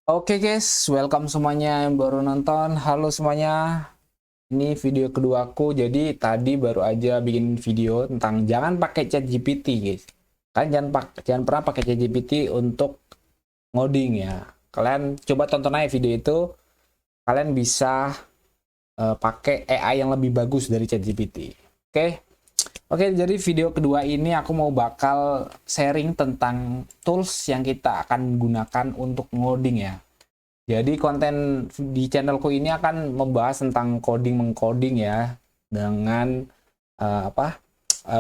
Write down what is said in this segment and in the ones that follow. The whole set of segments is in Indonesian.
Oke guys, welcome semuanya yang baru nonton. Halo semuanya, ini video keduaku. Jadi tadi baru aja bikin video tentang jangan pakai ChatGPT guys. Kalian jangan pernah pakai ChatGPT untuk ngoding ya. Kalian coba tonton aja video itu. Kalian bisa pakai AI yang lebih bagus dari ChatGPT. Oke. Oke, jadi video kedua ini aku mau bakal sharing tentang tools yang kita akan gunakan untuk ngoding ya. Jadi konten di channelku ini akan membahas tentang coding mengcoding ya dengan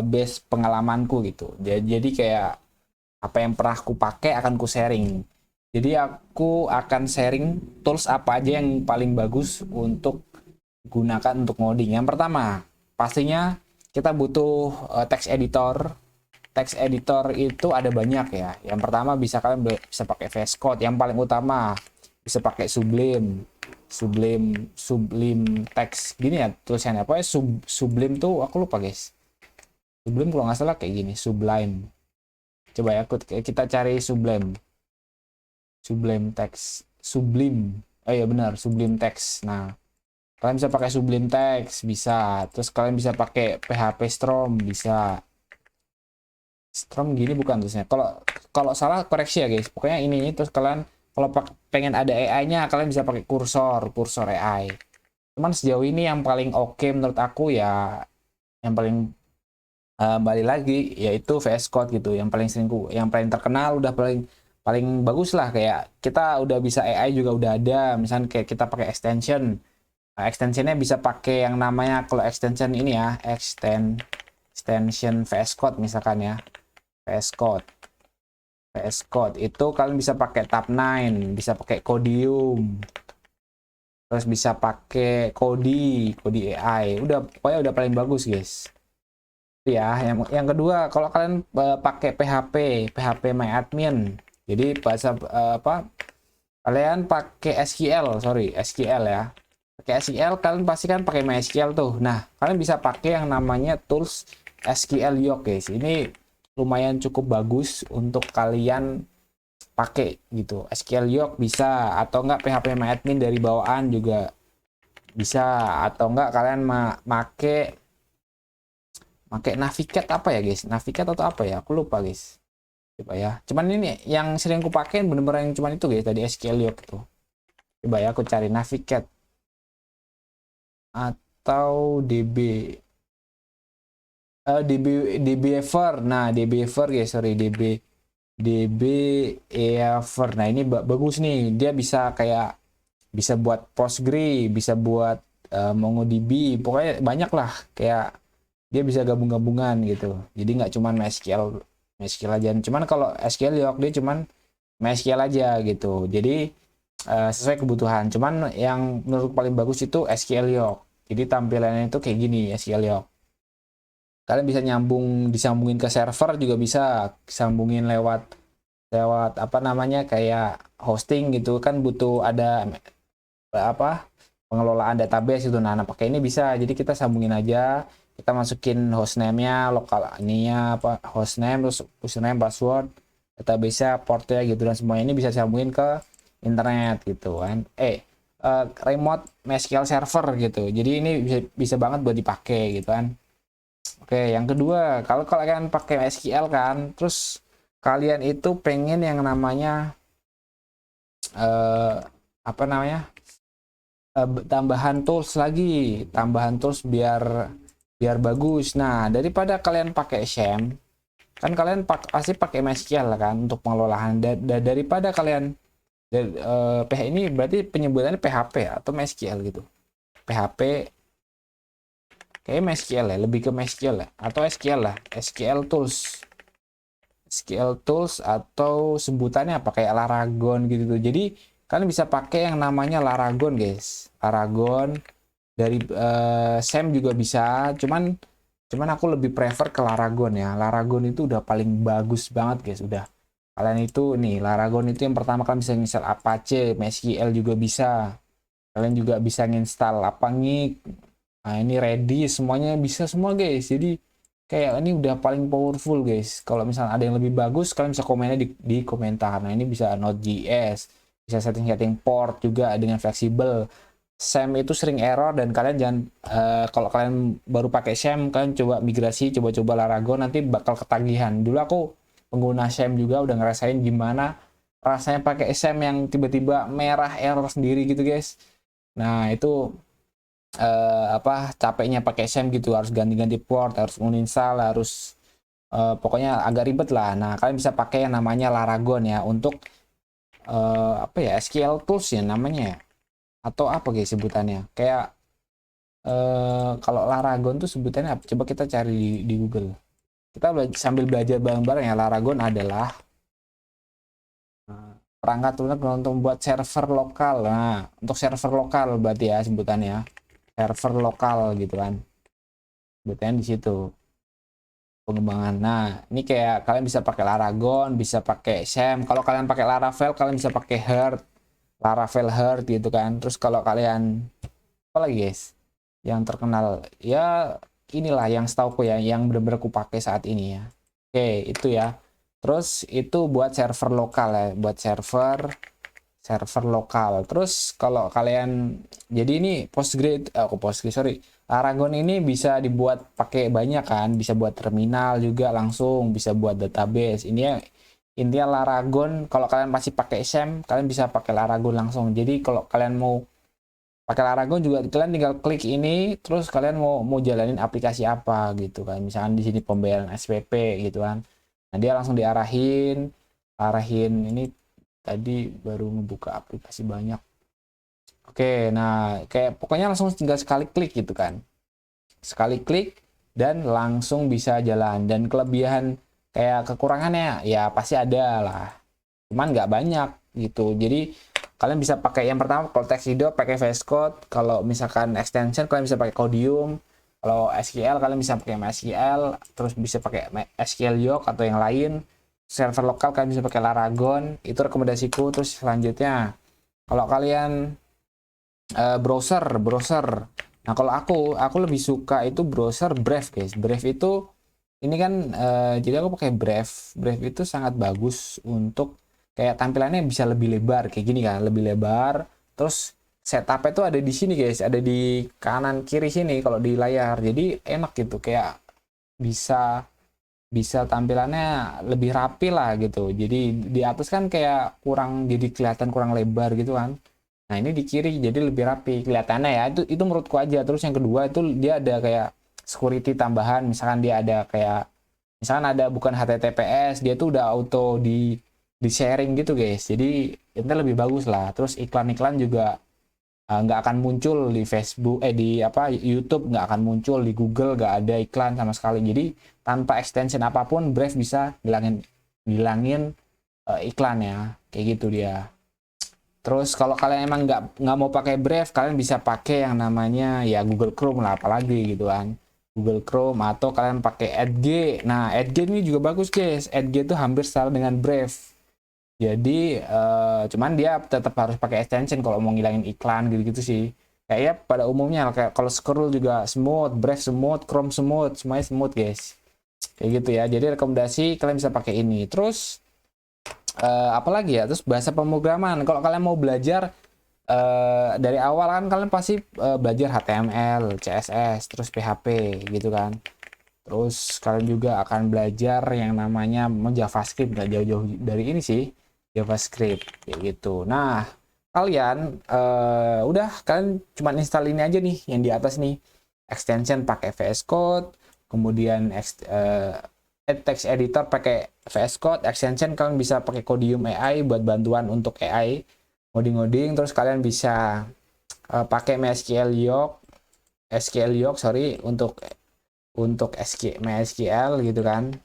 base pengalamanku gitu. Jadi kayak apa yang pernah aku pakai akan ku sharing. Jadi aku akan sharing tools apa aja yang paling bagus untuk gunakan untuk ngoding. Yang pertama, pastinya kita butuh text editor. Text editor itu ada banyak ya. Yang pertama kalian bisa pakai VS Code. Yang paling utama bisa pakai Sublime, Sublime text gini ya tulisannya. Apa ya Sublime tuh aku lupa guys. Sublime kalau nggak salah kayak gini, Sublime. Coba ya kita cari Sublime, Sublime text, Sublime. Oh iya benar, Sublime text. Nah, kalian bisa pakai Sublime text, bisa. Terus kalian bisa pakai PHP Storm, bisa. Storm gini bukan terusnya. Kalau kalau salah koreksi ya guys. Pokoknya ini terus kalian kalau pengen ada AI-nya kalian bisa pakai kursor AI. Cuman sejauh ini yang paling oke menurut aku ya yang paling balik lagi yaitu VS Code gitu. Yang paling terkenal udah paling paling bagus lah, kayak kita udah bisa AI juga udah ada. Misalnya kayak kita pakai extension. Nah, extensionnya bisa pakai yang namanya, kalau extension ini ya, extension VS Code misalkan ya. VS Code. VS Code itu kalian bisa pakai Tab9, bisa pakai Codium, terus bisa pakai Kodi AI. Udah pokoknya udah paling bagus guys. Itu ya. Yang kedua, kalau kalian pakai PHP MyAdmin. Jadi bahasa kalian pakai SQL ya. Pakai SQL kalian pasti kan pakai MySQL tuh. Nah, kalian bisa pakai yang namanya tools SQL Yoke guys. Ini lumayan cukup bagus untuk kalian pakai gitu. SQL Yoke bisa, atau enggak PHP-MyAdmin dari bawaan juga bisa, atau enggak kalian make Navigate apa ya guys? Navigate atau apa ya? Aku lupa guys. Coba ya. Cuman ini yang sering aku pakai bener-bener yang cuman itu guys, tadi SQL Yoke itu. Coba ya aku cari Navigate atau DB Ever. Nah, DB Ever guys, sorry, DB Ever. Nah, ini bagus nih. Dia bisa kayak bisa buat Postgre, bisa buat MongoDB. Pokoknya banyak lah, kayak dia bisa gabung-gabungan gitu. Jadi nggak cuman MySQL aja. Cuman kalau SQL Yoke dia cuman MySQL aja gitu. Jadi sesuai kebutuhan. Cuman yang menurut paling bagus itu SQL Yoke. Jadi tampilannya itu kayak gini SQL Yoke. Kalian bisa disambungin ke server juga bisa, disambungin lewat lewat apa namanya kayak hosting gitu kan, butuh ada pengelolaan database gitu. Nah, pakai ini bisa. Jadi kita sambungin aja, kita masukin hostname-nya, lokal ininya apa, hostname, terus username, password, database-nya, portnya gitu, dan semuanya ini bisa sambungin ke internet gitu kan. Remote MySQL server gitu. Jadi ini bisa banget buat dipakai gitu kan. Oke, yang kedua, kalau kalian pakai SQL kan, terus kalian itu pengen yang namanya eh, apa namanya tambahan tools biar biar bagus. Nah, daripada kalian pakai sham, kan kalian pasti pakai MySQL kan untuk pengelolaan. Daripada kalian ini berarti penyebutannya PHP atau MySQL gitu. PHP kayak MySQL ya, lebih ke MySQL ya, atau SQL lah, SQL tools atau sebutannya apa kayak Laragon gitu tuh. Jadi kalian bisa pakai yang namanya Laragon guys. Laragon dari Sam juga bisa. Cuman aku lebih prefer ke Laragon ya. Laragon itu udah paling bagus banget guys. Udah, kalian itu nih, Laragon itu yang pertama kalian bisa install Apache, MySQL juga bisa. Kalian juga bisa nginstal apa nih. Nah, ini Redis, semuanya bisa semua guys. Jadi kayak ini udah paling powerful guys. Kalau misalnya ada yang lebih bagus, kalian bisa komennya di komentar. Nah, ini bisa Node.js, bisa setting-setting port juga dengan fleksibel. SAM itu sering error dan kalian jangan kalau kalian baru pakai SAM kalian coba migrasi, coba-coba Laragon nanti bakal ketagihan. Dulu aku pengguna SAM juga udah ngerasain gimana rasanya pakai SAM yang tiba-tiba merah error sendiri gitu guys. Nah itu capeknya pakai SAM gitu, harus ganti-ganti port, harus uninstall, harus pokoknya agak ribet lah. Nah kalian bisa pakai yang namanya Laragon ya untuk SQL tools ya namanya, atau apa guys sebutannya, kayak kalau Laragon tuh sebutannya apa? Coba kita cari di Google, kita sambil belajar bareng-bareng ya. Laragon adalah perangkat lunak untuk membuat server lokal. Nah untuk server lokal berarti ya sebutannya server lokal gitu kan, sebutannya di situ pengembangan. Nah ini kayak kalian bisa pakai Laragon, bisa pakai SAM. Kalau kalian pakai Laravel kalian bisa pakai Heart, Laravel Heart gitu kan. Terus kalau kalian apa lagi guys yang terkenal ya, inilah yang setauku ya yang benar-benar aku pakai saat ini ya. Oke itu ya. Terus itu buat server lokal ya, buat server lokal. Terus kalau kalian, jadi ini Postgre sorry, Laragon ini bisa dibuat pakai banyak kan, bisa buat terminal juga langsung, bisa buat database. Ini ya intinya Laragon. Kalau kalian masih pakai SAM kalian bisa pakai Laragon langsung. Jadi kalau kalian mau pakai Laragon juga kalian tinggal klik ini, terus kalian mau jalanin aplikasi apa gitu kan, misalkan di sini pembayaran SPP gitu kan. Nah dia langsung arahin ini, tadi baru ngebuka aplikasi banyak. Oke nah kayak pokoknya langsung tinggal sekali klik gitu kan, sekali klik dan langsung bisa jalan. Dan kelebihan kayak kekurangannya ya pasti ada lah, cuman nggak banyak gitu. Jadi kalian bisa pakai yang pertama, kalau text video pakai VS Code, kalau misalkan extension kalian bisa pakai Codium, kalau SQL kalian bisa pakai MySQL, terus bisa pakai SQL Yoke atau yang lain. Server lokal kalian bisa pakai Laragon, itu rekomendasiku. Terus selanjutnya kalau kalian browser, nah kalau aku lebih suka itu browser Brave guys. Brave itu ini kan jadi aku pakai Brave itu sangat bagus untuk kayak tampilannya bisa lebih lebar kayak gini kan, lebih lebar. Terus setup itu ada di sini guys, ada di kanan kiri sini kalau di layar. Jadi enak gitu, kayak bisa bisa tampilannya lebih rapi lah gitu. Jadi di atas kan kayak kurang, jadi kelihatan kurang lebar gitu kan. Nah ini di kiri jadi lebih rapi kelihatannya ya. Itu menurutku aja. Terus yang kedua itu dia ada kayak security tambahan. Misalkan dia ada kayak, misalkan ada bukan HTTPS, dia tuh udah auto di sharing gitu guys. Jadi itu lebih bagus lah. Terus iklan-iklan juga nggak akan muncul di Facebook, di YouTube nggak akan muncul, di Google nggak ada iklan sama sekali. Jadi tanpa extension apapun Brave bisa ngilangin iklan ya, kayak gitu dia. Terus kalau kalian emang nggak mau pakai Brave, kalian bisa pakai yang namanya ya Google Chrome lah, apalagi gitu kan, Google Chrome, atau kalian pakai Edge. Nah Edge ini juga bagus guys. Edge itu hampir sama dengan Brave. Jadi cuman dia tetap harus pakai extension kalau mau ngilangin iklan gitu-gitu sih. Kayak ya pada umumnya kayak kalau scroll juga smooth, Brave smooth, Chrome smooth, semuanya smooth guys. Kayak gitu ya. Jadi rekomendasi kalian bisa pakai ini. Terus apalagi ya, terus bahasa pemrograman. Kalau kalian mau belajar dari awal kan kalian pasti belajar HTML, CSS, terus PHP gitu kan. Terus kalian juga akan belajar yang namanya JavaScript, nggak jauh-jauh dari ini sih, JavaScript kayak gitu. Nah kalian udah kalian cuma install ini aja nih yang di atas nih, extension pakai VS Code, kemudian text editor pakai VS Code, extension kalian bisa pakai Codium AI buat bantuan untuk AI ngoding-ngoding. Terus kalian bisa pakai SQL Yoke sorry untuk MySQL gitu kan,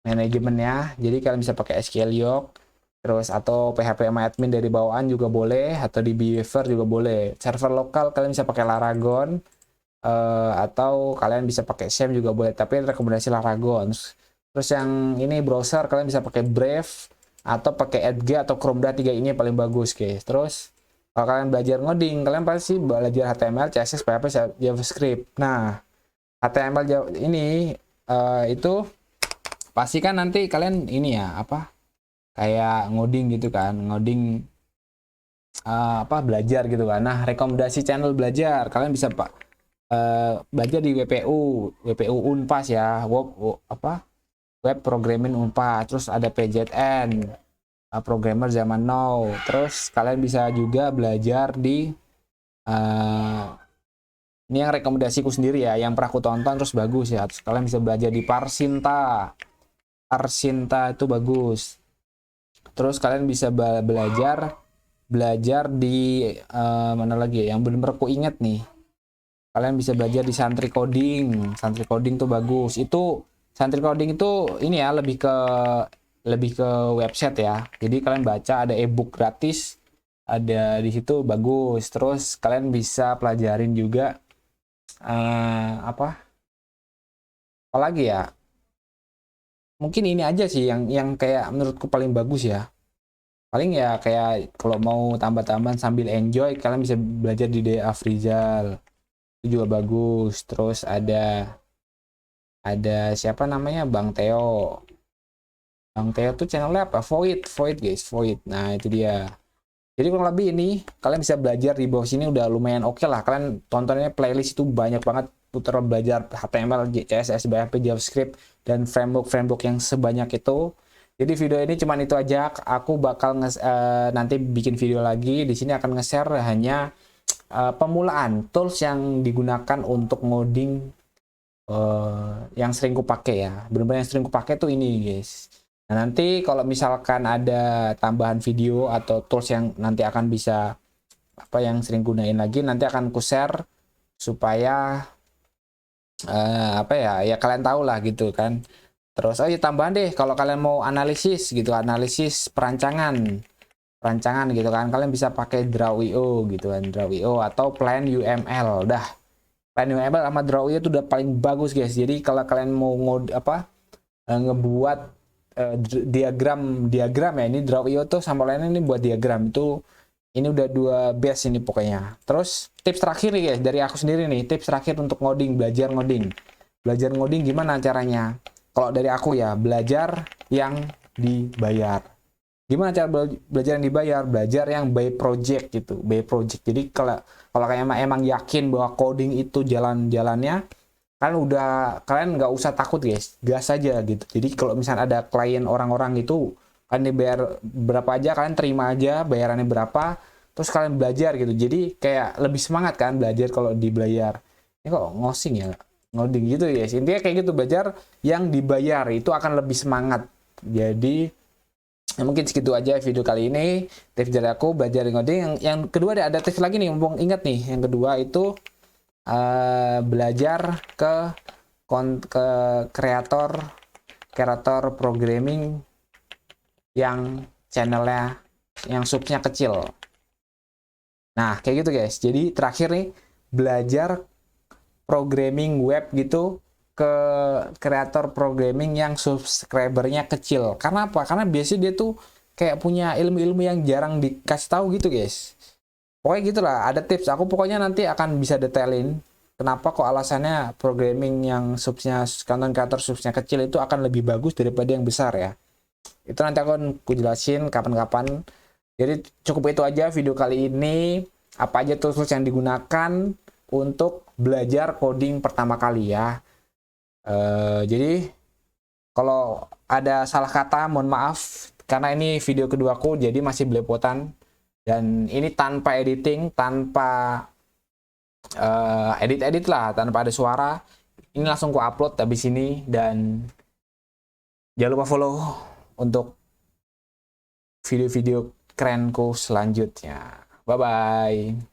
manajemennya. Jadi kalian bisa pakai SQL Yoke, terus atau PHP admin dari bawaan juga boleh, atau di Beaver juga boleh. Server lokal kalian bisa pakai Laragon, atau kalian bisa pakai SAM juga boleh, tapi rekomendasi Laragon. Terus yang ini browser kalian bisa pakai Brave atau pakai Edge atau Chrome. 3 ini yang paling bagus guys. Terus kalau kalian belajar ngoding, kalian pasti belajar HTML, CSS, PHP, JavaScript. Nah HTML ini itu pasti kan nanti kalian ini ya kayak ngoding gitu kan, ngoding apa belajar gitu kan. Nah, rekomendasi channel belajar kalian bisa Pak belajar di WPU Unpas ya, web programming Unpas, terus ada PJN, programmer zaman now. Terus kalian bisa juga belajar di ini yang rekomendasiku sendiri ya, yang pernah aku tonton terus bagus ya. Terus kalian bisa belajar di Parsinta. Parsinta itu bagus. Terus kalian bisa belajar di mana lagi ya, yang benar-benar aku inget nih. Kalian bisa belajar di Santri Coding. Santri Coding tuh bagus. Itu Santri Coding itu ini ya, lebih ke website ya. Jadi kalian baca, ada ebook gratis, ada di situ bagus. Terus kalian bisa pelajarin juga apalagi ya, mungkin ini aja sih yang kayak menurutku paling bagus ya. Paling ya kayak kalau mau tambah-tambahan sambil enjoy, kalian bisa belajar di De Afrizal, itu juga bagus. Terus ada siapa namanya, Bang Theo tuh channelnya apa, Void guys, Void. Nah itu dia. Jadi kurang lebih ini kalian bisa belajar di bawah sini udah lumayan oke lah. Kalian tontonnya playlist itu banyak banget, putar belajar HTML, CSS, PHP, JavaScript, dan framework yang sebanyak itu. Jadi video ini cuman itu aja. Aku bakal nanti bikin video lagi. Di sini akan nge-share hanya pemulaan tools yang digunakan untuk ngoding yang sering ku pakai ya. Benar-benar yang sering ku pakai tuh ini guys. Nah, nanti kalau misalkan ada tambahan video atau tools yang nanti akan bisa yang sering gunain lagi, nanti akan ku share supaya ya kalian tahu lah gitu kan. Terus ya tambahan deh, kalau kalian mau analisis gitu, analisis perancangan gitu kan, kalian bisa pakai Draw.io gitu kan, Draw.io atau Plan UML. Udah, Plan UML sama Draw.io itu udah paling bagus guys. Jadi kalau kalian mau ngebuat diagram ya, ini Draw.io tuh sama lainnya ini buat diagram itu, ini udah dua best ini pokoknya. Terus tips terakhir nih guys dari aku sendiri nih, tips terakhir untuk belajar ngoding gimana caranya. Kalau dari aku ya, belajar yang dibayar. Gimana cara belajar yang dibayar? Belajar yang by project gitu, by project. Jadi kalau kalian emang yakin bahwa coding itu jalannya, kalian nggak usah takut guys, gas aja gitu. Jadi kalau misalnya ada klien orang-orang itu kan dibayar berapa aja, kalian terima aja bayarannya berapa, terus kalian belajar gitu. Jadi kayak lebih semangat kan belajar kalau dibayar. Ini kok ngosing ya, ngoding gitu ya. Intinya kayak gitu, belajar yang dibayar itu akan lebih semangat. Jadi ya mungkin segitu aja video kali ini, tips dari aku belajar ngoding. Yang kedua ada tips lagi nih, mumpung ingat nih, yang kedua itu belajar ke kreator programming yang channelnya, yang subnya kecil. Nah kayak gitu guys. Jadi terakhir nih, belajar programming web gitu ke kreator programming yang subscribernya kecil. Karena apa? Karena biasanya dia tuh kayak punya ilmu-ilmu yang jarang dikasih tahu gitu guys. Pokoknya gitulah, ada tips. Aku pokoknya nanti akan bisa detailin kenapa kok alasannya programming yang content creator subsnya kecil itu akan lebih bagus daripada yang besar ya. Itu nanti akan aku jelasin kapan-kapan. Jadi cukup itu aja video kali ini. Apa aja tools yang digunakan untuk belajar coding pertama kali ya. Jadi kalau ada salah kata mohon maaf, karena ini video keduaku jadi masih belepotan. Dan ini tanpa editing, tanpa edit lah, tanpa ada suara. Ini langsung ku upload habis ini. Dan jangan lupa follow untuk video-video kerenku selanjutnya. Bye bye.